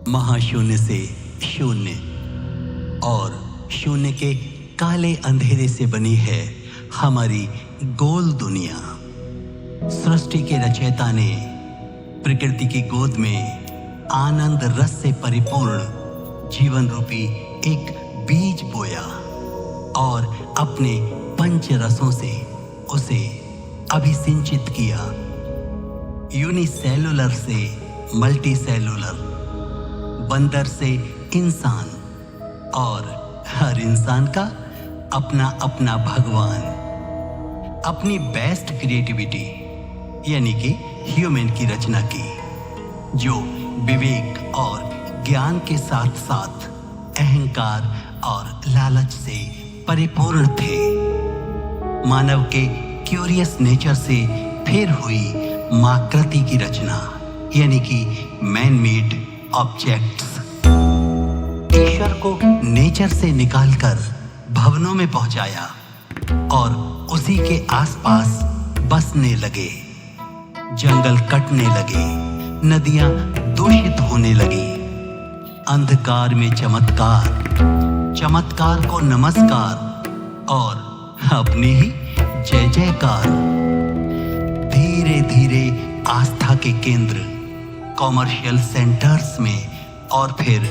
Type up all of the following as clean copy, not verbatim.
महाशून्य से शून्य और शून्य के काले अंधेरे से बनी है हमारी गोल दुनिया। सृष्टि के रचयिता ने प्रकृति की गोद में आनंद रस से परिपूर्ण जीवन रूपी एक बीज बोया और अपने पंच रसों से उसे अभिसिंचित किया। यूनिसेलुलर से मल्टीसेलुलर, बंदर से इंसान और हर इंसान का अपना अपना भगवान, अपनी बेस्ट क्रिएटिविटी यानी कि ह्यूमन की रचना की, जो विवेक और ज्ञान के साथ साथ अहंकार और लालच से परिपूर्ण थे। मानव के क्यूरियस नेचर से फिर हुई माकृति की रचना यानी कि मैन मेड ऑब्जेक्ट्स। ईश्वर को नेचर से निकालकर भवनों में पहुंचाया और उसी के आसपास बसने लगे। जंगल कटने लगे, नदियां दूषित होने लगी। अंधकार में चमत्कार, चमत्कार को नमस्कार और अपनी ही जय जयकार। धीरे धीरे आस्था के केंद्र कॉमर्शियल सेंटर्स में और फिर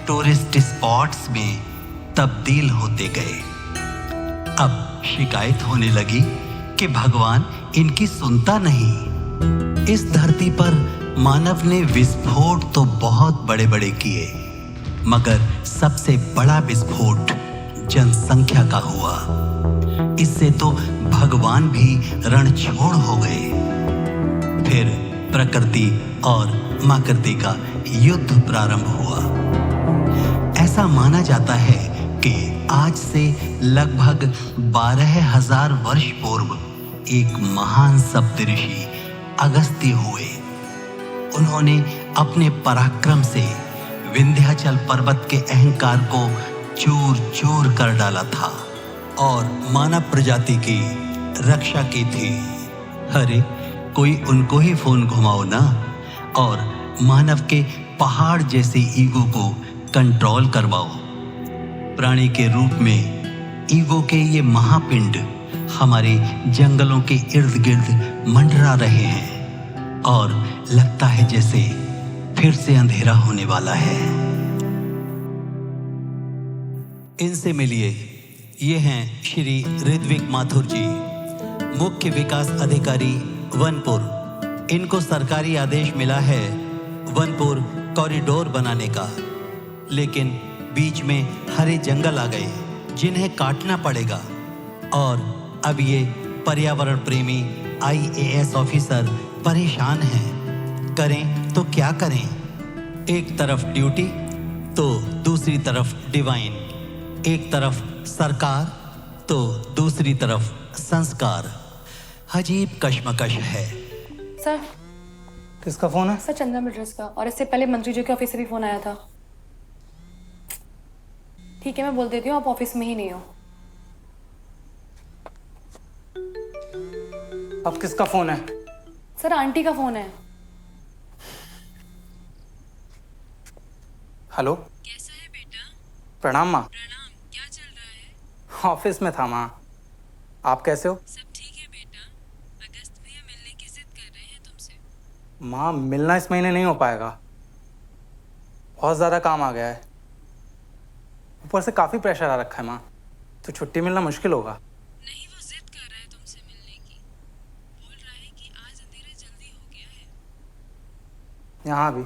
टूरिस्ट स्पॉट्स में तब्दील होते गए। अब शिकायत होने लगी कि भगवान इनकी सुनता नहीं। इस धरती पर मानव ने विस्फोट तो बहुत बड़े बड़े किए, मगर सबसे बड़ा विस्फोट जनसंख्या का हुआ। इससे तो भगवान भी रणछोड़ हो गए। फिर प्रकृति और माकृति का युद्ध प्रारंभ हुआ। ऐसा माना जाता है कि आज से लगभग 12,000 वर्ष पूर्व एक महान सप्तऋषि अगस्त्य हुए। उन्होंने अपने पराक्रम से विंध्याचल पर्वत के अहंकार को चूर चूर कर डाला था और मानव प्रजाति की रक्षा की थी। अरे कोई उनको ही फोन घुमाओ ना और मानव के पहाड़ जैसे ईगो को कंट्रोल करवाओ। प्राणी के रूप में ईगो के ये महापिंड हमारे जंगलों के इर्द गिर्द मंडरा रहे हैं और लगता है जैसे फिर से अंधेरा होने वाला है। इनसे मिलिए, ये हैं श्री ऋत्विक माथुर जी, मुख्य विकास अधिकारी वनपुर। इनको सरकारी आदेश मिला है वनपुर कॉरिडोर बनाने का, लेकिन बीच में हरे जंगल आ गए जिन्हें काटना पड़ेगा और अब ये पर्यावरण प्रेमी IAS ऑफिसर परेशान हैं। करें तो क्या करें? एक तरफ ड्यूटी तो दूसरी तरफ डिवाइन, एक तरफ सरकार तो दूसरी तरफ संस्कार। अजीब कश्मकश है। सर, किसका फोन है? सर चंद्रा मिल्ट्रेस का, और इससे पहले मंत्री जी के ऑफिस से भी फोन आया था। ठीक है, मैं बोल देती हूँ, आप ऑफिस में ही नहीं हो। अब किसका फोन है? सर आंटी का फोन है। हेलो, कैसा है बेटा? प्रणाम माँ। प्रणाम। क्या चल रहा है? ऑफिस में था माँ। आप कैसे हो? सब ठीक है बेटा। अगस्त भैया मिलने की जिद कर रहे हैं तुमसे। माँ, मिलना इस महीने नहीं हो पाएगा, बहुत ज़्यादा काम आ गया है। ऊपर से काफ़ी प्रेशर आ रखा है माँ, तो छुट्टी मिलना मुश्किल होगा। नहीं, वो जिद कर रहा है तुमसे मिलने की। बोल रहा है कि आज अंधेरा जल्दी हो गया है। यहाँ भी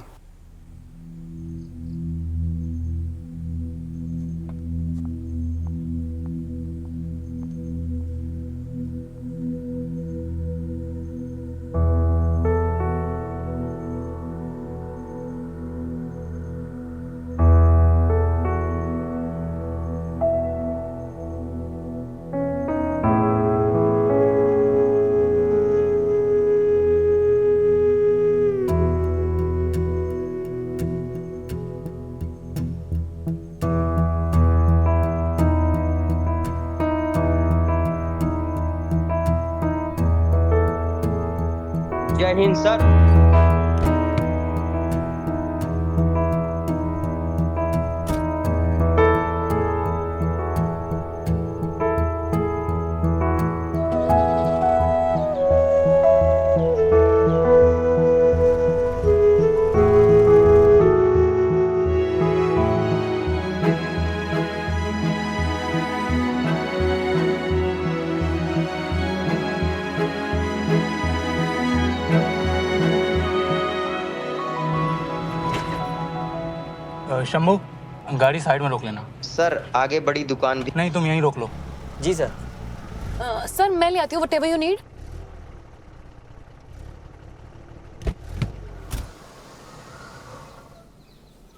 जय हिंद सर। शंभू, गाड़ी साइड में रोक लेना। सर आगे बड़ी दुकान भी। नहीं, तुम यहीं रोक लो। जी सर। सर मैं ले आती हूँ व्हाटएवर यू नीड।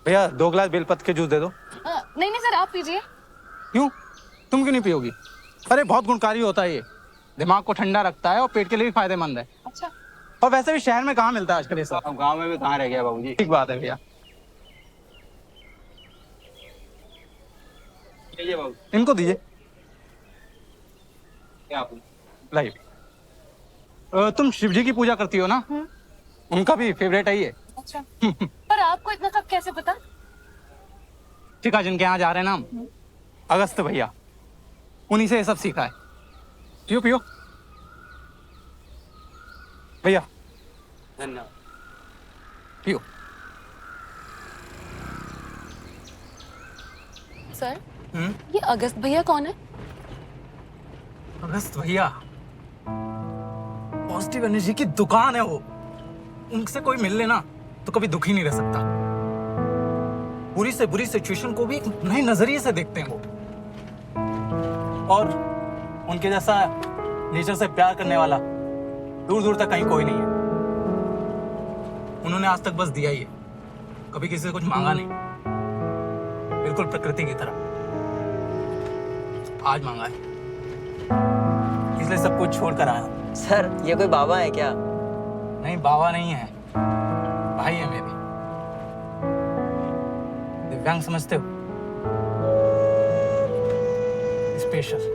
भैया 2 गिलास बेलपत्र के जूस दे दो। नहीं नहीं सर, आप पीजिए। क्यों? तुम क्यों नहीं पियोगी? अरे बहुत गुणकारी होता है ये, दिमाग को ठंडा रखता है और पेट के लिए भी फायदेमंद है। अच्छा। और वैसे भी शहर में कहाँ मिलता है आजकल ये सब? अब गांव में भी कहाँ रह गया बाबूजी। ठीक बात है भैया। लीजिए बाबू। इनको दीजिए। क्या आप? लाइए। तुम शिव जी की पूजा करती हो ना? उनका भी फेवरेट है ये। अच्छा। पर आपको इतना सब कैसे पता? ठीक है, जिनके यहाँ जा रहे हैं ना हम, अगस्त भैया, उन्हीं से ये सब सीखा है। पियो पियो भैया, धन्यवाद। पियो। सर ये अगस्त भैया कौन है? अगस्त भैया पॉजिटिव एनर्जी की दुकान है वो। उनसे कोई मिल लेना तो कभी दुखी नहीं रह सकता। बुरी से बुरी सिचुएशन को भी नए नजरिए से देखते हैं वो। और उनके जैसा नेचर से प्यार करने वाला दूर दूर तक कहीं कोई नहीं है। उन्होंने आज तक बस दिया ही है, कभी किसी से कुछ मांगा नहीं, बिल्कुल प्रकृति की तरह। आज मांगा है, इसलिए सब कुछ छोड़ कर आया हूं। सर ये कोई बाबा है क्या? नहीं, बाबा नहीं है, भाई है मेरे। दिव्यांग समझते हो? स्पेशल।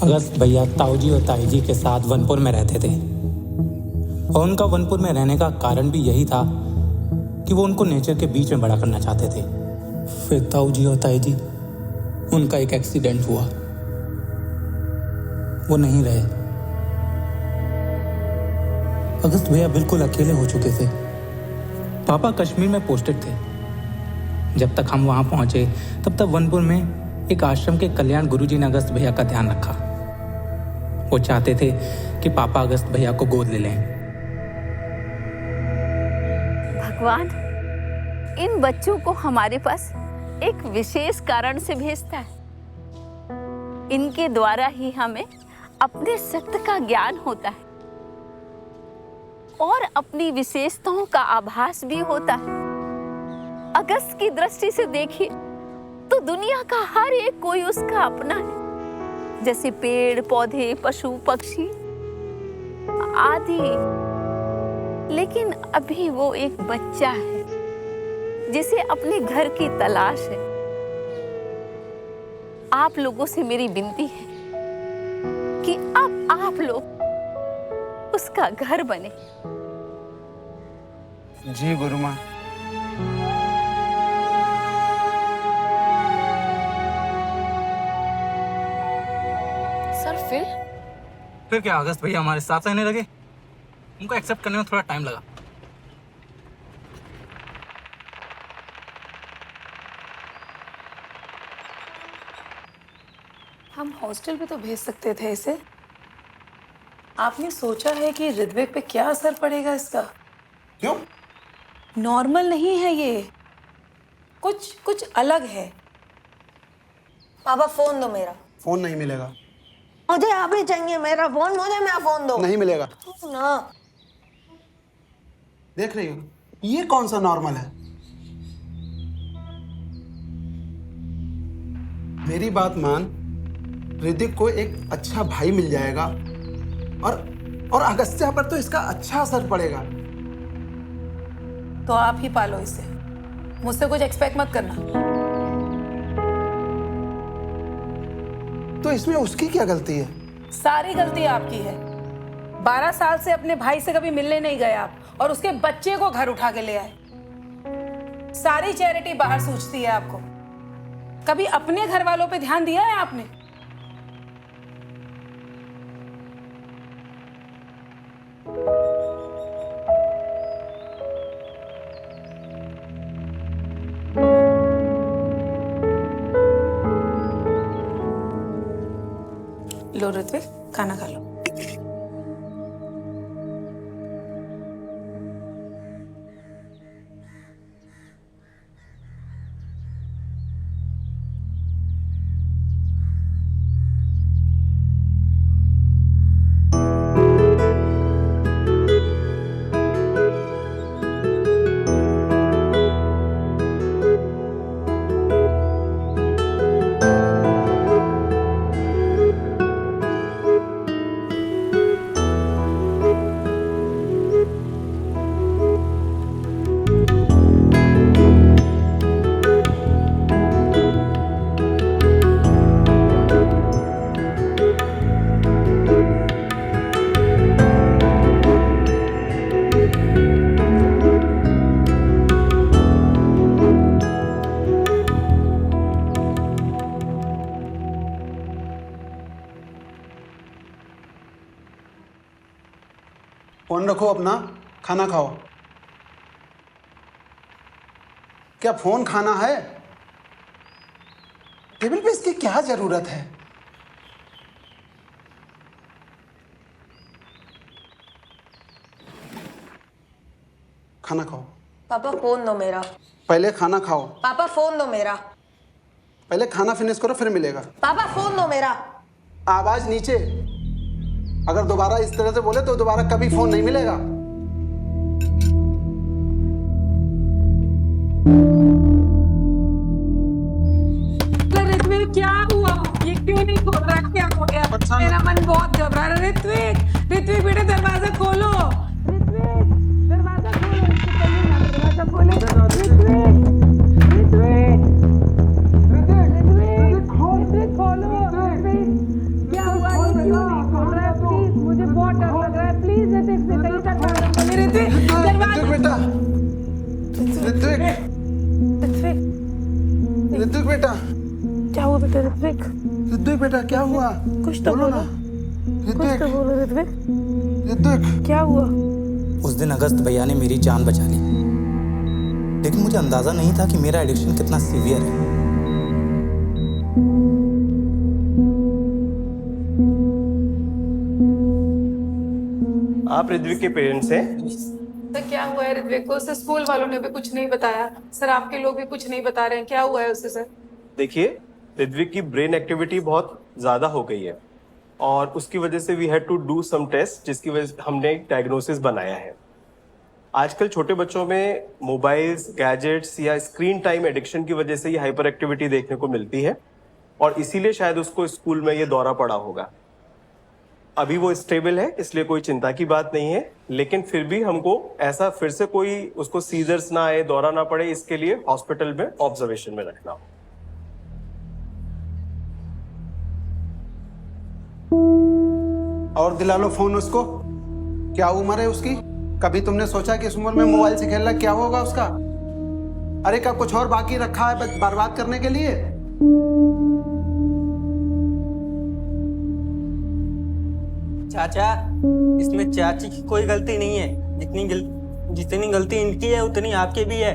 अगस्त भैया ताऊजी और ताईजी के साथ वनपुर में रहते थे और उनका वनपुर में रहने का कारण भी यही था कि वो उनको नेचर के बीच में बड़ा करना चाहते थे। फिर ताऊजी और ताईजी, उनका एक एक्सीडेंट हुआ, वो नहीं रहे। अगस्त भैया बिल्कुल अकेले हो चुके थे। पापा कश्मीर में पोस्टेड थे। जब तक हम वहां पहुंचे तब तक वनपुर में एक आश्रम के कल्याण गुरुजी ने अगस्त भैया का ध्यान रखा। वो चाहते थे कि पापा अगस्त भैया को गोद ले लें। भगवान इन बच्चों को हमारे पास एक विशेष कारण से भेजता है। इनके द्वारा ही हमें अपने सत्य का ज्ञान होता है और अपनी विशेषताओं का आभास भी होता है। अगस्त की दृष्टि से देखिए तो दुनिया का हर एक कोई उसका अपना है, जैसे पेड़ पौधे, पशु पक्षी आदि। लेकिन अभी वो एक बच्चा है जिसे अपने घर की तलाश है। आप लोगों से मेरी विनती है कि अब आप लोग उसका घर बने। जी गुरु माँ। सर फिर क्या अगस्त भैया हमारे साथ रहने लगे? उनको एक्सेप्ट करने में थोड़ा टाइम लगा। हम हॉस्टल पे तो भेज सकते थे इसे। आपने सोचा है कि ऋत्विक पे क्या असर पड़ेगा इसका? क्यों? नॉर्मल नहीं है ये, कुछ अलग है। पापा फोन दो मेरा। फोन नहीं मिलेगा। मुझे अभी चाहिए मेरा फोन, मुझे मेरा फोन दो। नहीं मिलेगा ना। देख रही हो, ये कौन सा नॉर्मल है? मेरी बात मान, ऋतिक को एक अच्छा भाई मिल जाएगा और अगस्त्या पर तो इसका अच्छा असर पड़ेगा। तो आप ही पालो इसे, मुझसे कुछ एक्सपेक्ट मत करना। तो इसमें उसकी क्या गलती है? सारी गलती आपकी है। 12 साल से अपने भाई से कभी मिलने नहीं गए आप, और उसके बच्चे को घर उठा के ले आए। सारी चैरिटी बाहर सूझती है आपको, कभी अपने घर वालों पे ध्यान दिया है आपने? लो ऋत्विक, खाना खा लो। फोन रखो अपना, खाना खाओ। क्या फोन खाना है? टेबल पे इसकी क्या जरूरत है? खाना खाओ। पापा फोन दो मेरा। पहले खाना खाओ। पापा फोन दो मेरा। पहले खाना फिनिश करो फिर मिलेगा। पापा फोन दो मेरा। आवाज नीचे। अगर दोबारा इस तरह से बोले तो दोबारा कभी फोन नहीं मिलेगा। ऋत्विक क्या हुआ? ये क्यों नहीं खोल रहा? क्या हो गया? मेरा मन बहुत घबरा रहा है। ऋत्विक, ऋत्विक बेटा दरवाजा खोलो। ऋत्विक दरवाजा खोलो। दरवाजा खोलो। ऋत्विक, ऋत्विक, ऋत्विक खोलो। क्या हुआ? क्यों नहीं खोल रहा है? प्लीज, मुझे बहुत डर लग रहा है। प्लीज ऋत्विक से कहीं तक बात करो। ऋत्विक दरवाजा। बेटा, ऋत्विक, ऋत्विक बेटा, क्या हुआ बेटा? ऋत्विक, ऋत्विक बेटा क्या हुआ? कुछ तो बोलो। कुछ तो बोलो ऋत्विक। ऋत्विक क्या हुआ? उस दिन अगस्त भैया ने मेरी जान बचा ली, लेकिन मुझे अंदाजा नहीं था कि मेरा एडिक्शन कितना सीवियर है। आप ऋत्विक के पेरेंट्स हैं? सर क्या हुआ है ऋत्विक को? सर स्कूल वालों ने भी कुछ नहीं बताया। सर आपके लोग भी कुछ नहीं बता रहे हैं। क्या हुआ है उसे सर? देखिए, ऋत्विक की ब्रेन एक्टिविटी बहुत ज़्यादा हो गई है और उसकी वजह से we had to do some test, जिसकी वजह से हमने एक डायग्नोसिस बनाया है। आजकल छोटे बच्चों में मोबाइल्स, गैजेट्स या स्क्रीन टाइम एडिक्शन की वजह से ये हाइपर एक्टिविटी देखने को मिलती है और इसीलिए शायद उसको स्कूल में ये दौरा पड़ा होगा। अभी वो स्टेबल है, इसलिए कोई चिंता की बात नहीं है, लेकिन फिर भी हमको ऐसा फिर से कोई उसको सीजर्स ना आए, दौरा ना पड़े, इसके लिए हॉस्पिटल में ऑब्जर्वेशन में रखना हो। और दिला लो फोन उसको। क्या उम्र है उसकी? कभी तुमने सोचा कि इस उम्र में मोबाइल से खेलना क्या होगा उसका? अरे क्या कुछ और बाकी रखा है बर्बाद करने के लिए? चाचा, इसमें चाची की कोई गलती नहीं है। जितनी गलती इनकी है उतनी आपकी भी है।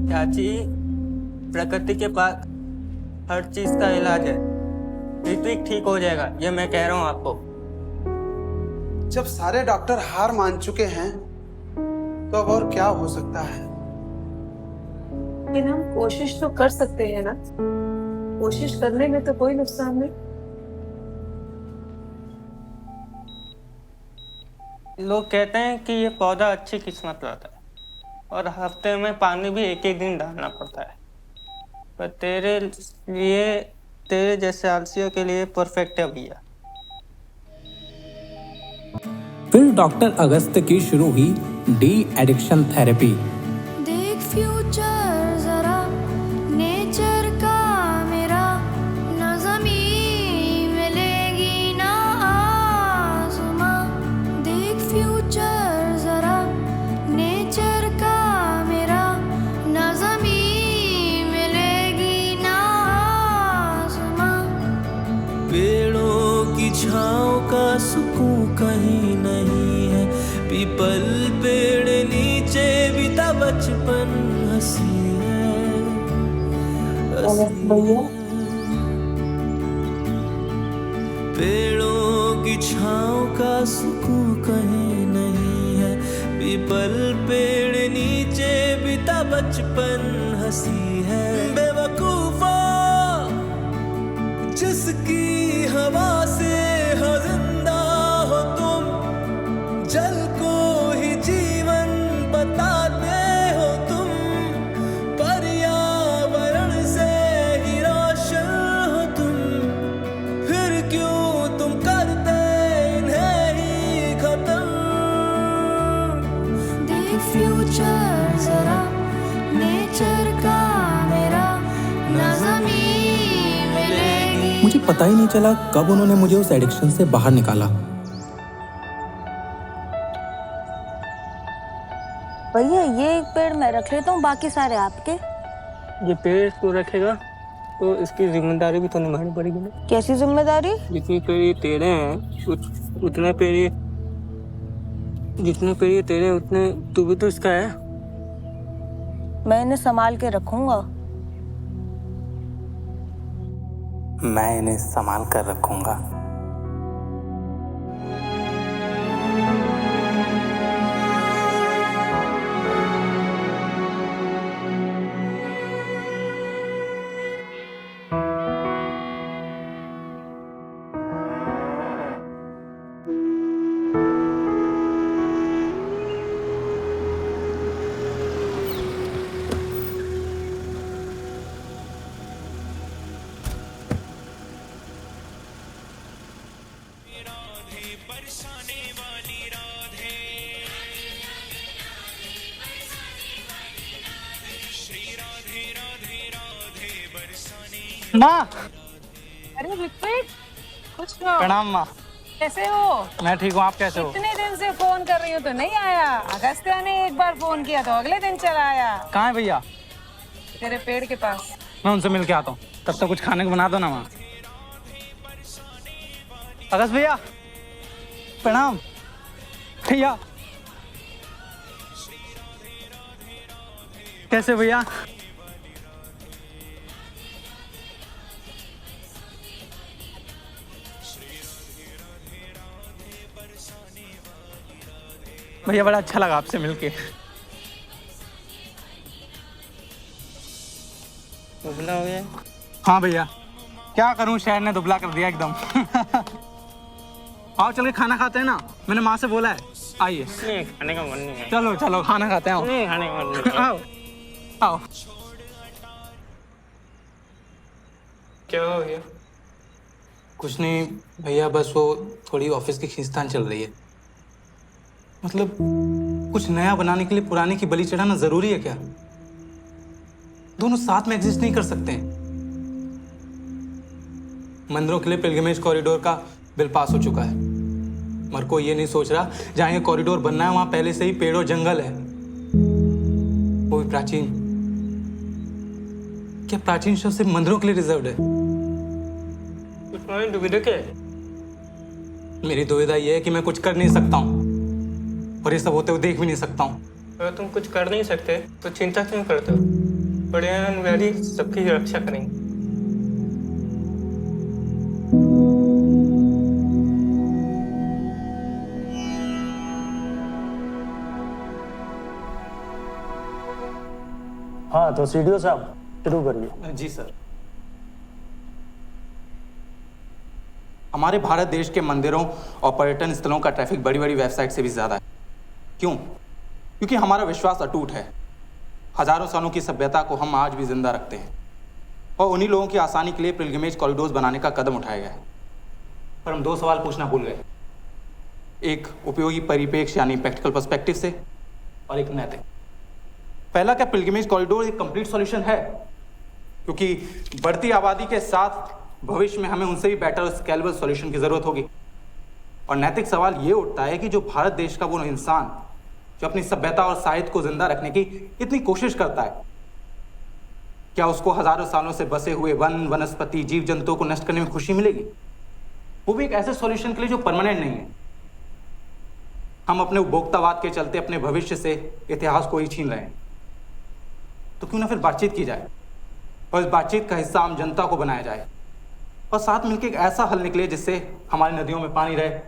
चाची, प्रकृति के पास हर चीज का इलाज है। ऋत्विक ठीक हो जाएगा, ये मैं कह रहा हूँ आपको। जब सारे डॉक्टर हार मान चुके हैं तो अब और क्या हो सकता है? लेकिन हम कोशिश तो कर सकते हैं ना। कोशिश करने में तो कोई नुकसान नहीं। लोग कहते हैं कि ये पौधा अच्छी किस्मत लाता है और हफ्ते में पानी भी एक एक दिन डालना पड़ता है, पर तेरे जैसे आलसियों के लिए परफेक्ट है भैया। फिर डॉक्टर अगस्त की शुरू हुई डी एडिक्शन थेरेपी। देख फ्यूचर जरा नेचर का मेरा, ना ज़मीन मिलेगी ना आसमां। देख फ्यूचर छाँव का सुकून कहीं नहीं है, पीपल पेड़ नीचे बीता बचपन हंसी है, पेड़ों की छाँव का सुकून कहीं नहीं है, पीपल पेड़ नीचे बीता बचपन हंसी है। बेवकूफा जिसकी हवा से हो जिंदा हो तुम, जल को ही जीवन बताते हो तुम, पर्यावरण से ही रोशन हो तुम, फिर क्यों तुम करते इन्हें ही खत्म। देख फ्यूचर जरा नेचर का मेरा, ना ज़मीन मिलेगी। मुझे पता ही नहीं चला कब उन्होंने मुझे उस एडिक्शन से बाहर निकाला। भैया ये एक पेड़ मैं रख लेता हूँ, बाकी सारे आपके। ये पेड़ तो रखेगा तो इसकी जिम्मेदारी भी तो निभानी पड़ेगी ना। कैसी जिम्मेदारी? जितने पेड़ ये तेरे हैं उतने पेड़ ये, जितने पेड़ ये तेरे हैं उतने तू भी तो इसका है। मैं इन्हें संभाल के रखूंगा। मैं इन्हें संभाल कर रखूंगा। माँ, अरे ऋत्विक, कुछ तो। प्रणाम माँ। कैसे हो? मैं ठीक हूँ, आप कैसे हो? इतने दिन से फोन कर रही हूँ तो नहीं आया। अगस्त्या ने एक बार फोन किया तो अगले दिन चला आया। कहाँ है भैया? तेरे पेड़ के पास। मैं उनसे मिल के आता हूँ, तब तक कुछ खाने को बना दो ना माँ। अगस्त भैया, प्रणाम। भैया कैसे भैया? भैया बड़ा अच्छा लगा आपसे मिलके। दुबला हो गया? हाँ भैया, क्या करूं, शहर ने दुबला कर दिया एकदम। आओ चल के खाना खाते हैं ना, मैंने माँ से बोला है। आइए। नहीं, खाने का मन नहीं है। चलो चलो खाना खाते हैं। आओ। नहीं, खाने का मन नहीं है। आओ आओ। क्या हो गया? कुछ नहीं भैया, बस वो थोड़ी ऑफिस की खींचतान चल रही है। मतलब कुछ नया बनाने के लिए पुराने की बलि चढ़ाना जरूरी है क्या? दोनों साथ में एग्जिस्ट नहीं कर सकते हैं। मंदिरों के लिए पिलग्रिमेज कॉरिडोर का बिल पास हो चुका है, मगर कोई ये नहीं सोच रहा जहां ये कॉरिडोर बनना है वहां पहले से ही पेड़ और जंगल है, वो भी प्राचीन। क्या प्राचीन शब्द सिर्फ मंदिरों के लिए रिजर्व्ड है? तुम्हारी दुविधा क्या है? मेरी दुविधा यह है कि मैं कुछ कर नहीं सकता हूँ और ये सब होते हुए देख भी नहीं सकता हूँ। अगर तुम कुछ कर नहीं सकते तो चिंता क्यों करते हो? बड़े सबकी रक्षा करेंगे। हाँ तो सीडीओ साहब शुरू करिए। जी सर। हमारे भारत देश के मंदिरों और पर्यटन स्थलों का ट्रैफिक बड़ी बड़ी वेबसाइट से भी ज़्यादा है। क्यों? क्योंकि हमारा विश्वास अटूट है। हजारों सालों की सभ्यता को हम आज भी जिंदा रखते हैं और उन्हीं लोगों की आसानी के लिए पिलग्रिमेज कॉरिडोर्स बनाने का कदम उठाया गया है। पर हम दो सवाल पूछना भूल गए, एक उपयोगी परिप्रेक्ष्य यानी प्रैक्टिकल पर्सपेक्टिव से और एक नैतिक। पहला, क्या पिलग्रिमेज कॉरिडोर एक कंप्लीट सॉल्यूशन है? क्योंकि बढ़ती आबादी के साथ भविष्य में हमें उनसे भी बेटर और स्केलेबल सॉल्यूशन की जरूरत होगी। और नैतिक सवाल ये उठता है कि जो भारत देश का वो इंसान जो अपनी सभ्यता और साहित्य को जिंदा रखने की इतनी कोशिश करता है, क्या उसको हजारों सालों से बसे हुए वन, वनस्पति, जीव जंतुओं को नष्ट करने में खुशी मिलेगी? वो भी एक ऐसे सॉल्यूशन के लिए जो परमानेंट नहीं है। हम अपने उपभोक्तावाद के चलते अपने भविष्य से इतिहास को ही छीन रहे हैं। तो क्यों ना फिर बातचीत की जाए और इस बातचीत का हिस्सा आम जनता को बनाया जाए और साथ मिलकर एक ऐसा हल निकले जिससे हमारी नदियों में पानी रहे,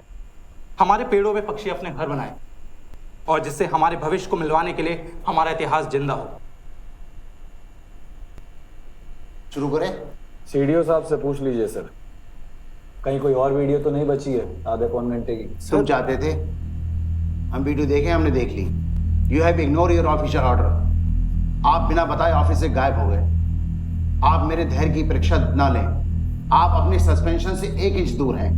हमारे पेड़ों में पक्षी अपने घर बनाए और जिससे हमारे भविष्य को मिलवाने के लिए हमारा इतिहास जिंदा हो। शुरू करें? सीडीओ साहब से पूछ लीजिए सर, कहीं कोई और वीडियो तो नहीं बची है आधे पौन घंटे की? सब चाहते थे, हम वीडियो देखे, हमने देख ली। You have ignore your official order. आप बिना बताए ऑफिस से गायब हो गए। आप मेरे धैर्य की परीक्षा ना लें। आप अपने सस्पेंशन से 1 इंच दूर हैं।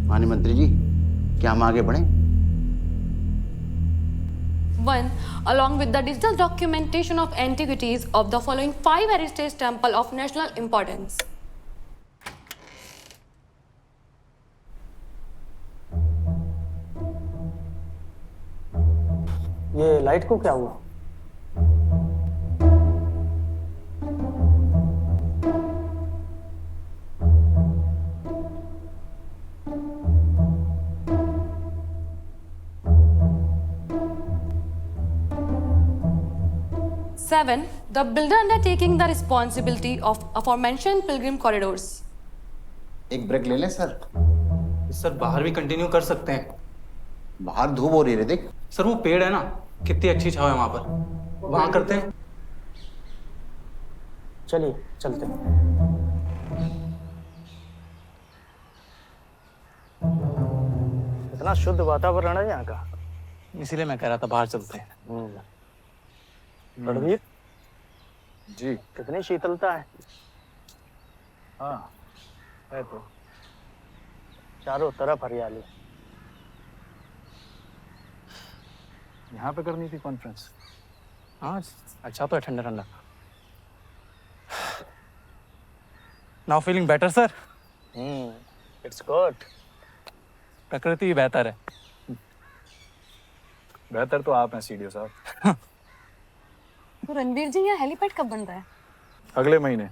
माननीय मंत्री जी, क्या हम आगे बढ़ें? 1. Along with the digital documentation of antiquities of the following 5 heritage temple of national importance. ये लाइट को क्या हुआ? Seven, the builder undertaking the responsibility of aforementioned pilgrim corridors. एक ब्रेक ले लें सर? सर बाहर भी कंटिन्यू कर सकते हैं। बाहर धूप हो रही है ऋतिक। सर वो पेड़ है ना, कितनी अच्छी छाव है वहां पर, वहां करते हैं। चलिए चलते हैं। इतना शुद्ध वातावरण है यहाँ का, इसीलिए मैं कह रहा था बाहर चलते हैं। रणवीर जी, कितनी शीतलता है। हाँ है तो। चारों तरफ हरियाली। यहाँ पे करनी थी कॉन्फ्रेंस। हाँ अच्छा तो है, ठंडा ठंडा। Now feeling better sir? It's good. प्रकृति बेहतर है। बेहतर तो आप हैं सीडीओ साहब। तो रणवीर जी, यहाँ हेलीपैड कब बन रहा है? अगले महीने।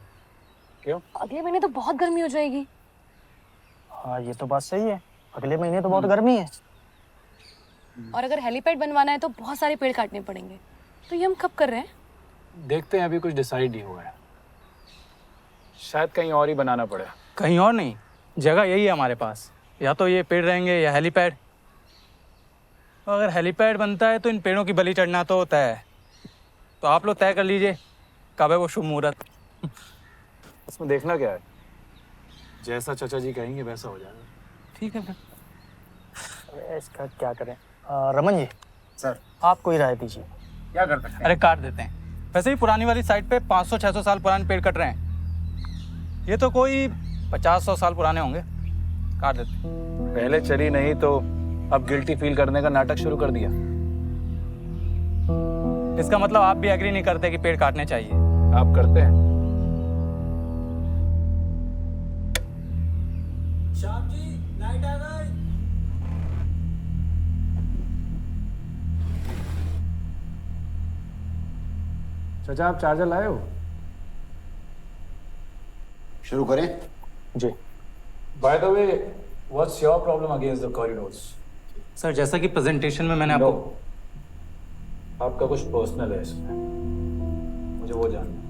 क्यों? अगले महीने तो बहुत गर्मी हो जाएगी। हाँ ये तो बात सही है, अगले महीने तो बहुत गर्मी है। और अगर हेलीपैड बनवाना है तो बहुत सारे पेड़ काटने पड़ेंगे। तो ये हम कब कर रहे हैं? देखते हैं, अभी कुछ डिसाइड नहीं हुआ है। शायद कहीं और ही बनाना पड़े। कहीं और नहीं, जगह यही है हमारे पास। या तो ये पेड़ रहेंगे या हेलीपैड। अगर हेलीपैड बनता है तो इन पेड़ों की बलि चढ़ना तो तय है। तो आप लोग तय कर लीजिए कब है वो शुभ मुहूर्त। इसमें देखना क्या है, जैसा चाचा जी कहेंगे वैसा हो जाएगा। ठीक है फिर। इसका क्या करें? रमन जी सर, आप कोई राय दीजिए। क्या कर सकते हैं? अरे काट देते हैं। वैसे ही पुरानी वाली साइड पे 500-600 साल पुराने पेड़ कट रहे हैं। ये तो कोई 50-100 साल पुराने होंगे। काट देते हैं। पहले चली नहीं तो अब गिल्टी फील करने का नाटक शुरू कर दिया। इसका मतलब आप भी एग्री नहीं करते कि पेड़ काटने चाहिए? आप करते हैं? श्याम जी, लाइट आ गई। चाचा आप चार्जर लाए हो? शुरू करें? जी। By the way, what's your problem against the corridors? Sir जैसा कि प्रेजेंटेशन में मैंने आपको आपका कुछ पर्सनल है इसमें, मुझे वो जानना है।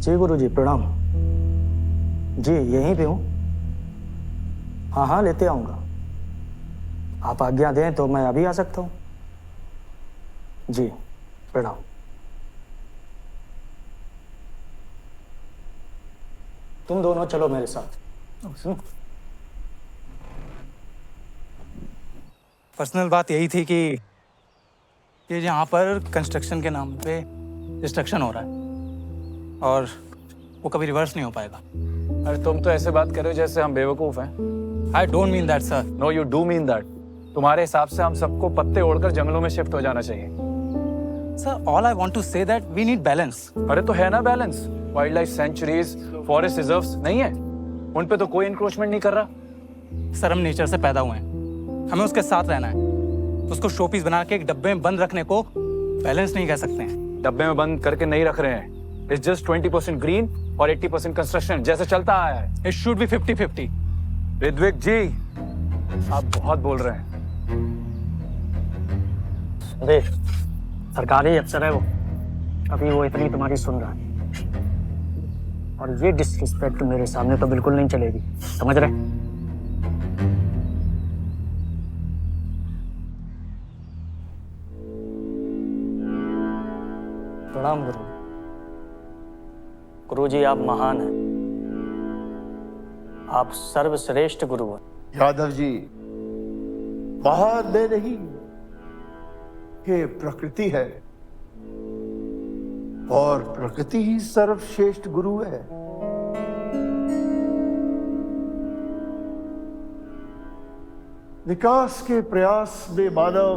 जी गुरु जी प्रणाम। जी यहीं पे हूँ। हाँ हाँ लेते आऊँगा। आप आज्ञा दें तो मैं अभी आ सकता हूँ। जी प्रणाम। तुम दोनों चलो मेरे साथ। पर्सनल बात यही थी कि ये यहाँ पर कंस्ट्रक्शन के नाम पे डिस्ट्रक्शन हो रहा है और वो कभी रिवर्स नहीं हो पाएगा। अरे तुम तो ऐसे बात कर रहे हो जैसे हम बेवकूफ हैं। I don't mean that sir. No you do mean that. तुम्हारे हिसाब से हम सबको पत्ते ओढ़कर जंगलों में शिफ्ट हो जाना चाहिए। Sir all I want to say that we need balance. अरे तो है ना balance. Wildlife sanctuaries, forest reserves नहीं है, उन पे तो कोई इंक्रोचमेंट नहीं कर रहा। सर हम नेचर से पैदा हुए हैं, हमें उसके साथ रहना है। उसको शोपीस बना के एक डब्बे में बंद रखने को बैलेंस नहीं कह सकते हैं। डब्बे में बंद करके नहीं रख रहे हैं। इट्स जस्ट 20% ग्रीन और 80% कंस्ट्रक्शन, जैसे चलता आया है। It should be 50-50। ऋत्विक जी, आप बहुत बोल रहे हैं। देख, सरकारी अफसर है वो, अभी वो इतनी तुम्हारी सुन रहा है। और ये डिसरिस्पेक्ट मेरे सामने तो बिल्कुल नहीं चलेगी, समझ रहे? प्रणाम गुरु। गुरुजी, आप महान हैं, आप सर्वश्रेष्ठ गुरु हैं। यादव जी, महान मैं नहीं, ये प्रकृति है और प्रकृति ही सर्वश्रेष्ठ गुरु है। विकास के प्रयास में मानव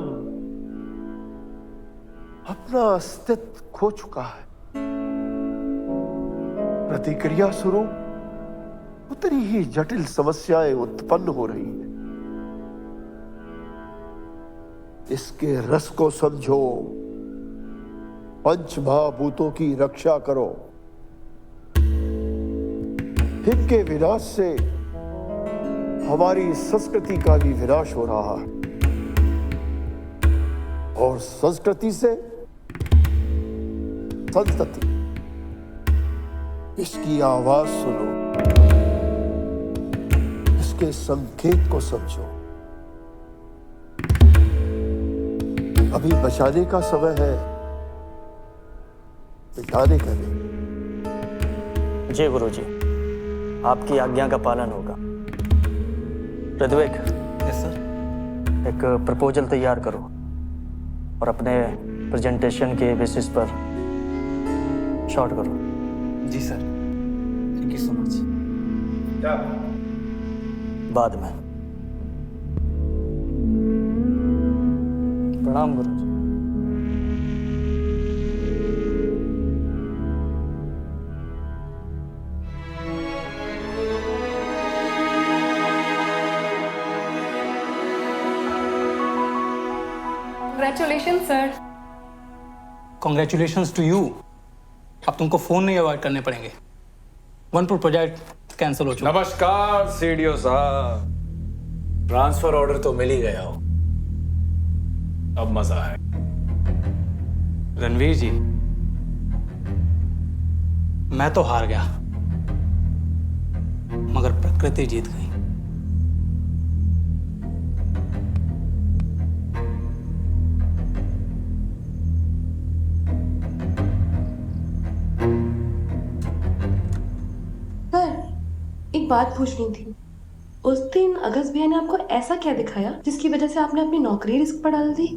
अपना अस्तित्व खो चुका है। प्रतिक्रिया स्वरूप उतनी ही जटिल समस्याएं उत्पन्न हो रही हैं। इसके रस को समझो, पंचमहाभूतों की रक्षा करो। इनके विनाश से हमारी संस्कृति का भी विनाश हो रहा है और संस्कृति से संतति। इसकी आवाज सुनो, इसके संकेत को समझो। अभी बचाने का समय है, मिटाने का नहीं। जी गुरुजी, आपकी आज्ञा का पालन होगा। Ritwik, yes sir. एक प्रपोजल तैयार करो और अपने प्रेजेंटेशन के बेसिस पर शॉर्ट करो। जी sir, thank you so much. बाद में। प्रणाम गुरुजी। Congratulations, sir. Congratulations to you. अब तुमको फोन नहीं अवॉइड करने पड़ेंगे। वनपुर प्रोजेक्ट कैंसिल हो चुका। नमस्कार सीडीओ साहब, ट्रांसफर ऑर्डर तो मिल ही गया हो, अब मजा है। रणवीर जी, मैं तो हार गया, मगर प्रकृति जीत गई। एक बात पूछनी थी। उस दिन अगस्त भैया ने आपको ऐसा क्या दिखाया जिसकी वजह से आपने अपनी नौकरी रिस्क पर डाल दी?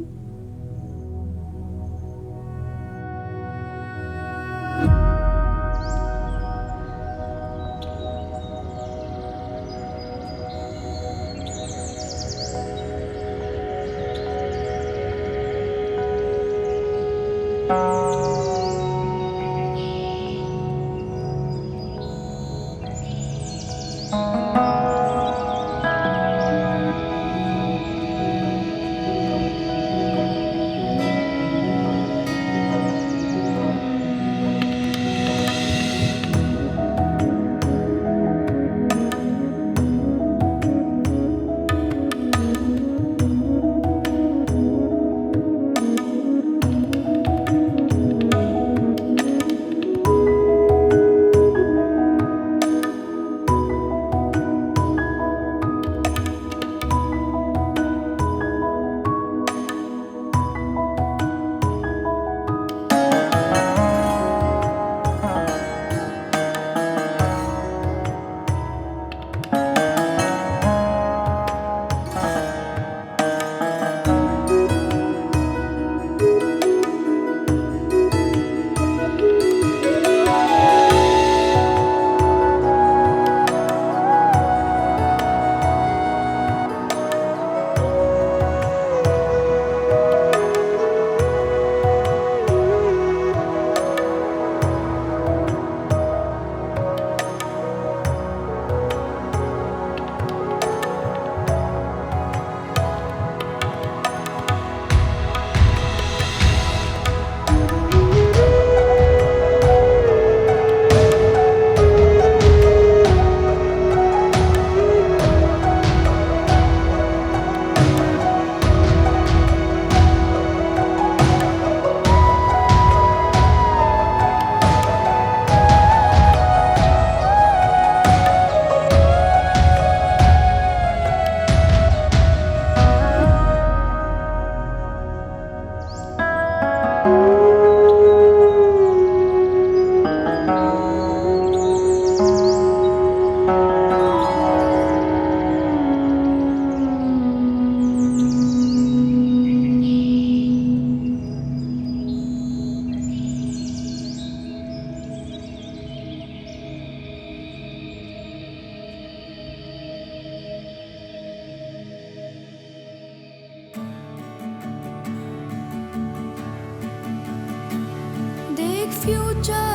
future